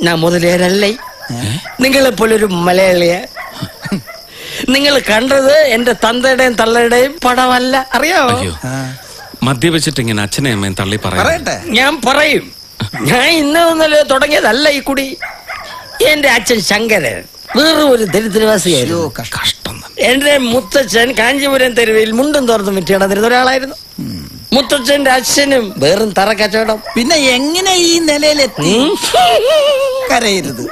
ഞാൻ മുതലേരല്ലേ. നിങ്ങളെപ്പോലൊരു മലയാളിയ. നിങ്ങൾ കണ്ടത് എന്റെ തന്തയുടെയും തള്ളയുടെയും പടമല്ല, അറിയാമോ? മദ്യപിച്ചിട്ട് ഇങ്ങനെ അച്ഛനെ അമ്മയും തള്ളി പറയട്ടെ. ഞാൻ പറയും. ഞാൻ ഇന്നലെ തുടങ്ങിയതല്ല ഈ കുടി. എന്റെ അച്ഛൻ ശങ്കരൻ വേറെ ഒരു ദരിദ്രവാസിയായിരുന്നു. കഷ്ടം. എന്റെ മുത്തച്ഛൻ കാഞ്ചീപുരം തെരുവിൽ മുണ്ടും തുറന്ന് വിറ്റിടന്നിരുന്ന ഒരാളായിരുന്നു. മുത്തച്ഛന്റെ അച്ഛനും വേറും തറ കച്ചവടം. പിന്നെ എങ്ങനെ ഈ നിലയിലെത്തി? കരയരുത്.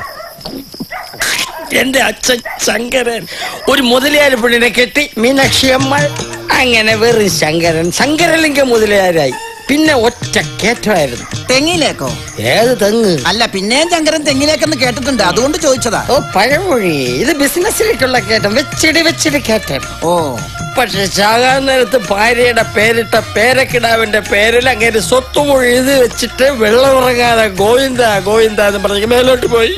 എന്റെ അച്ഛൻ ശങ്കരൻ ഒരു മുതലയാർ പെണ്ണിനെ കെട്ടി, മീനാക്ഷി അമ്മ. അങ്ങനെ വെറും ശങ്കരലിംഗ മുതലയാരായി. പിന്നെ ഒറ്റ കേറ്റമായിരുന്നു. തെങ്ങിലേക്കോ? ഏത് തെങ്ങ്? അല്ല, പിന്നെയും ശങ്കരൻ തെങ്ങിലേക്കെന്ന് കേട്ടിട്ടുണ്ട്, അതുകൊണ്ട് ചോദിച്ചതാ. ഓ, പഴമൊഴി. ഇത് ബിസിനസ്സിലേക്കുള്ള കയറ്റം. വെച്ചിടി കയറ്റം. ഓ, പക്ഷെ ചാകാൻ നേരത്ത് ഭാര്യയുടെ പേരിട്ട പേരക്കിടാവിന്റെ പേരിൽ അങ്ങനെ സ്വത്തുമൊഴി എഴുതി വെച്ചിട്ട് വെള്ളമിറങ്ങാതെ ഗോവിന്ദ എന്ന് പറഞ്ഞ് മേലോട്ട് പോയി.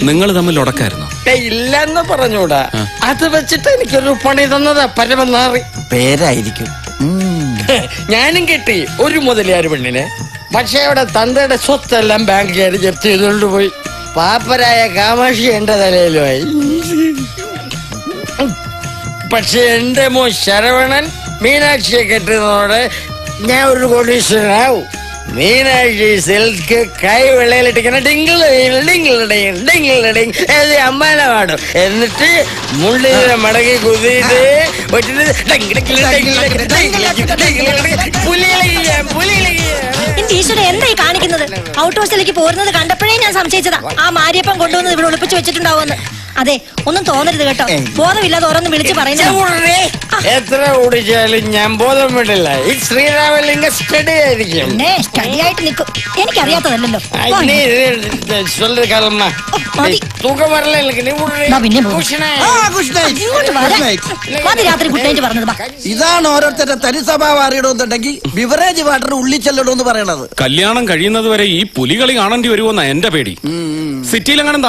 നിങ്ങൾ തമ്മിൽ ഉടക്കായിരുന്നു? ഇല്ലെന്ന് പറഞ്ഞൂടാ. അത് വെച്ചിട്ട് എനിക്കൊരു പണി തന്നതാ പരമനാറി. പേരായിരിക്കും. ഞാനും കിട്ടി ഒരു മുതലയാർ പെണ്ണിനെ. പക്ഷെ അവിടെ തന്തയുടെ സ്വത്തെല്ലാം ബാങ്കുകാർ ജപ്തി ചെയ്തുകൊണ്ട് പോയി. പാപ്പരായ കാമാക്ഷി എന്റെ തലയിലുമായി. പക്ഷെ എന്റെ മോൻ ശരവണൻ മീനാക്ഷിയെ കെട്ടുന്നതോടെ ഞാൻ ഒരു കോടീശ്വരനാവും. മീനാക്ഷി സിൽക്ക് കൈ വെള്ളയിലിട്ടിങ്ങനെ അമ്മാന പാടും. എന്നിട്ട് മുള്ളിനെ മടക്കി കുതിയിട്ട് ഈശ്വര എന്തായി കാണിക്കുന്നത്? ഔട്ട് ഹൗസിലേക്ക് പോരുന്നത് കണ്ടപ്പോഴേ ഞാൻ സംശയിച്ചതാ ആ മാരിയപ്പം കൊണ്ടുവന്ന് ഇവിടെ ഒളിപ്പിച്ചു വെച്ചിട്ടുണ്ടാവുമെന്ന്. അതെ, ഒന്നും തോന്നരുത് കേട്ടോ. ബോധമില്ലാതെ ഓരോന്ന് വിളിച്ച് പറയുന്നത്. എത്ര ഓടിച്ചാലും ഞാൻ ബോധം വിടില്ല. ഈ ശ്രീരാമലിംഗ സ്റ്റഡി ആയിരിക്കും. സ്റ്റഡി ആയിട്ട് നിൽക്കും. എനിക്കറിയാത്തതല്ലോ. രാത്രി ഗുഡ് നൈറ്റ് പറഞ്ഞത്. ഇതാണ് ഓരോരുത്തരുടെ തനി സ്വഭാവം അറിയണമെന്നുണ്ടെങ്കിൽ ബിവറേജ് വാട്ടർ ഉള്ളിൽ ചെല്ലണമെന്ന് പറയണത്. കല്യാണം കഴിയുന്നത് വരെ ഈ പുലികളി കാണേണ്ടി വരുമെന്നാ എന്റെ പേടി. സിറ്റിയിലെങ്ങനെ